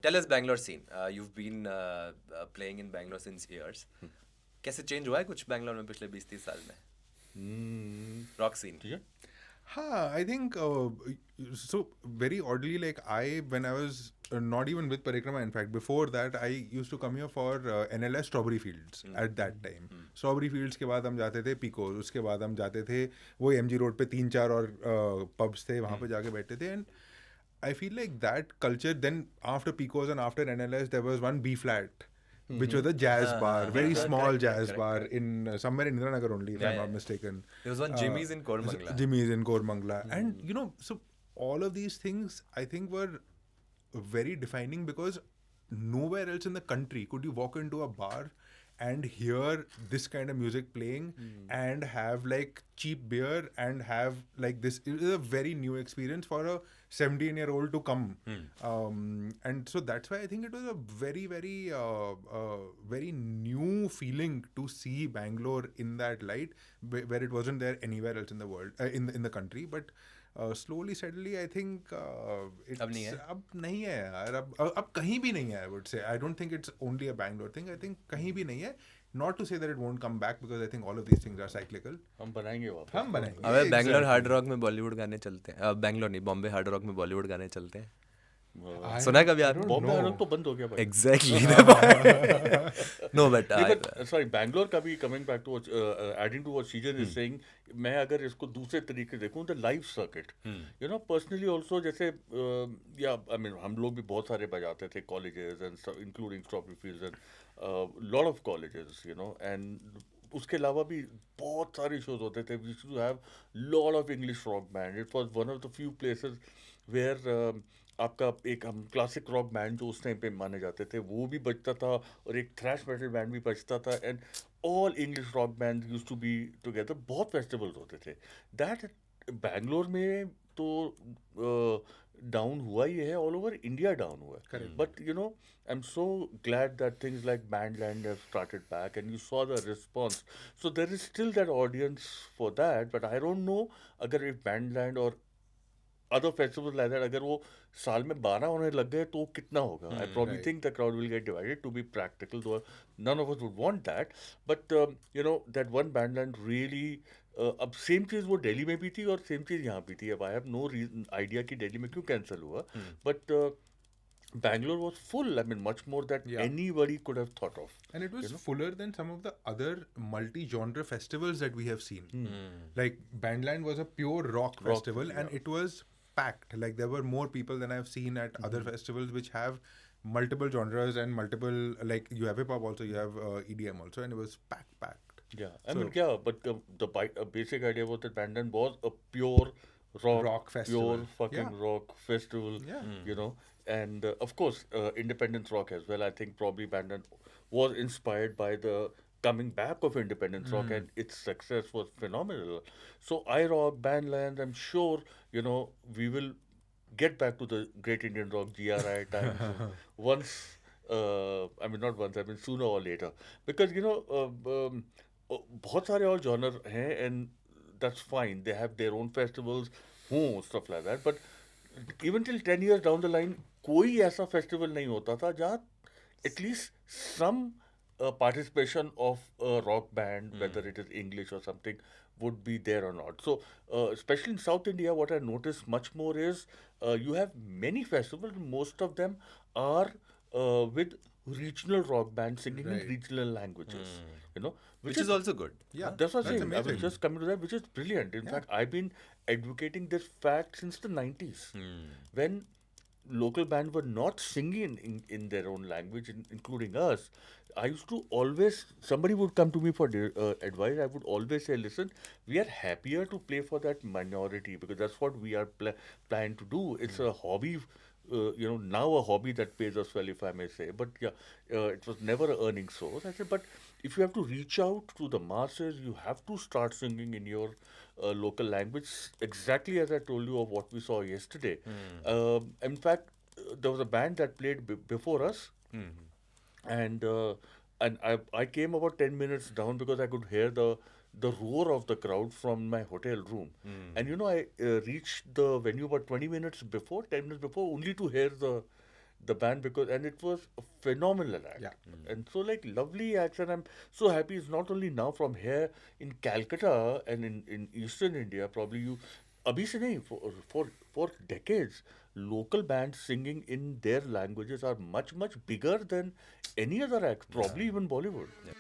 Tell us Bangalore scene. You've been playing in Bangalore since years. कैसे change हुआ है कुछ बैंगलोर में पिछले 20-30 साल में? Rock scene. ठीक है. I think so. Very oddly, like when I was not even with Parikrama, in fact, before that, I used to come here for NLS Strawberry Fields at that time. Strawberry Fields के बाद हम जाते थे Pico's, उसके बाद हम जाते थे वो MG Road पे 3-4 और pubs थे, वहाँ पे जाके बैठते थे. And I feel like that culture. Then after Pico's and after NLS, there was one B flat, which was a jazz bar, very small jazz bar in somewhere in Indiranagar only, if I'm not mistaken. There was one Jimmy's in Koramangala. Jimmy's in Koramangala. And so all of these things I think were very defining, because nowhere else in the country could you walk into a bar and hear this kind of music playing and have like cheap beer and have like this. It is a very new experience for a 17-year-old to come. And so that's why I think it was a very, very, very new feeling to see Bangalore in that light, where it wasn't there anywhere else in the world, in the country. But slowly, steadily, I think it's अब नहीं है? अब नहीं है यार. अब कहीं भी नहीं है. I would say I don't think it's only a Bangalore thing. I think कहीं भी नहीं है. Not to say that it won't come back, because I think all of these things are cyclical. हम बनाएंगे वापस. हम बनाएंगे. अबे बैंगलोर हार्ड रॉक में बॉलीवुड गाने चलते हैं. बैंगलोर नहीं, बॉम्बे हार्ड रॉक में बॉलीवुड गाने चलते हैं. सुना है कभी आपने? बॉम्बे हार्ड रॉक तो बंद हो गया भाई. Exactly. No, but sorry, Bangalore का भी coming back to adding to what सीजन इज सेइंग, मैं अगर इसको दूसरे तरीके से देखूं, the live circuit, personally also, जैसे या आई मीन हम लोग भी बहुत सारे बजाते थे colleges and including Strawberry Fields and lot of colleges, and उसके अलावा भी बहुत सारे शोज होते थे. We used to have lot of English rock band. It was one of the few places where आपका एक हम क्लासिक रॉक बैंड जो उस टाइम पे माने जाते थे वो भी बजता था, और एक थ्रैश मेटल बैंड भी बजता था, and all English rock band used to be together. बहुत फेस्टिवल्स होते थे. दैट बैंगलोर में तो डाउन हुआ ही है, ऑल ओवर इंडिया डाउन हुआ है. But I am so glad that things like Bandland have started back and you saw the response. So there is still that audience for that. But I don't know अगर if Bandland और other festivals like that, अगर वो साल में 12 होने लग गए तो कितना होगा? I probably think the crowd will get divided, to be practical, though none of us would want that. But that one bandland really अब सेम चीज़ वो दिल्ली में भी थी और सेम चीज़ यहाँ भी थी. अब आई हैव नो आइडिया कि दिल्ली में क्यों कैंसिल हुआ, but Bangalore was full. I mean, much more that anybody could have thought of. And it was fuller than some of the other multi-genre festivals that we have seen. Like Bandland was a pure rock festival, and it was packed. Like there were more people than I've seen at other festivals which have multiple genres and multiple, like you have hip hop also, you have EDM also, and it was packed. Yeah, I mean, yeah, but the basic idea was that Bandland was a pure rock festival. pure fucking rock festival. Yeah. And of course, independence rock as well. I think probably Bandland was inspired by the coming back of independence rock, and its success was phenomenal. So iRock, Bandland, I'm sure we will get back to the Great Indian Rock GRI times once. I mean, not once. I mean, sooner or later, because बहुत सारे और genre हैं, and that's fine. They have their own festivals, stuff like that. But even till 10 years down the line, कोई ऐसा festival नहीं होता था जहाँ at least some participation of a rock band, whether it is English or something, would be there or not. So, especially in South India, what I notice much more is you have many festivals. Most of them are with regional rock bands singing in regional languages. which is also good. Yeah, that's what I'm saying. I amazing. was just coming to that, which is brilliant. In fact, I've been advocating this fact since the 90s, when local bands were not singing in their own language, including us. I used to always, somebody would come to me for advice. I would always say, listen, we are happier to play for that minority, because that's what we are planning to do. It's a hobby. Now a hobby that pays us well, if I may say. But yeah, it was never an earning source. I said, but if you have to reach out to the masses, you have to start singing in your local language, exactly as I told you of what we saw yesterday. In fact, there was a band that played before us, and I came about 10 minutes down because I could hear the roar of the crowd from my hotel room. And I reached the venue about 10 minutes before, only to hear the the band, because and it was a phenomenal act. Yeah. And so like lovely acts, and I'm so happy it's not only now from here in Calcutta and in Eastern India, probably you abhi se nahi, for decades local bands singing in their languages are much bigger than any other act, probably even Bollywood. Yeah.